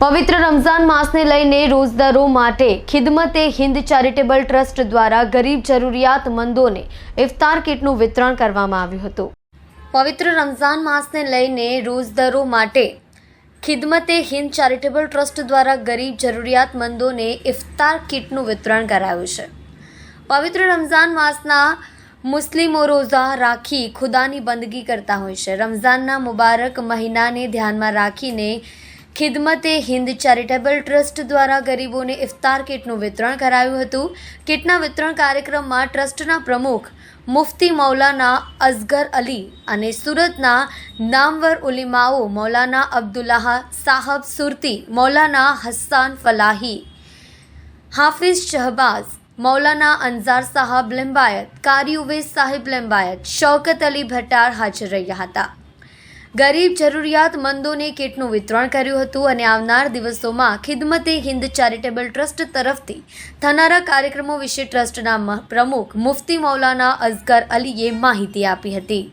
પવિત્ર રમઝાન માસને લઈને રોઝદરો માટે ખિદમતે હિન્દ ચેરિટેબલ ટ્રસ્ટ દ્વારા ગરીબ જરૂરિયાતમંદોને ઇફતાર કીટનું વિતરણ કરવામાં આવ્યું હતું। પવિત્ર રમઝાન માસને લઈને રોઝદરો માટે ખિદમતે હિન્દ ચેરિટેબલ ટ્રસ્ટ દ્વારા ગરીબ જરૂરિયાતમંદોને ઇફતાર કીટનું વિતરણ કરાયું છે। પવિત્ર રમઝાન માસના મુસ્લિમો રોઝા રાખી ખુદાની બંદગી કરતા હોય છે। રમઝાનના મુબારક મહિનાને ધ્યાનમાં રાખીને ખિદમતે હિન્દ ચેરિટેબલ ટ્રસ્ટ દ્વારા ગરીબોને ઇફતાર કીટનું વિતરણ કરાયું હતું। કીટના વિતરણ કાર્યક્રમમાં ટ્રસ્ટના પ્રમુખ મુફ્તી મૌલાના અઝગર અલી અને સુરતના નામવર ઉલિમાઓ મૌલાના અબ્દુલ્લાહ સાહબ સુરતી, મૌલાના હસ્સાન ફલાહી, હાફિઝ શહબાઝ, મૌલાના અંજાર સાહબ લિંબાયત, કારી ઉવૈસ સાહિબ લિંબાયત, શૌકત અલી ભટ્ટાર હાજર રહ્યા હતા। ગરીબ જરૂરિયાતમંદોને કીટનું વિતરણ કર્યું હતું અને આવનાર દિવસોમાં ખિદમતે હિન્દ ચેરિટેબલ ટ્રસ્ટ તરફથી થનારા કાર્યક્રમો વિશે ટ્રસ્ટના પ્રમુખ મુફ્તી મૌલાના અઝગર અલીએ માહિતી આપી હતી।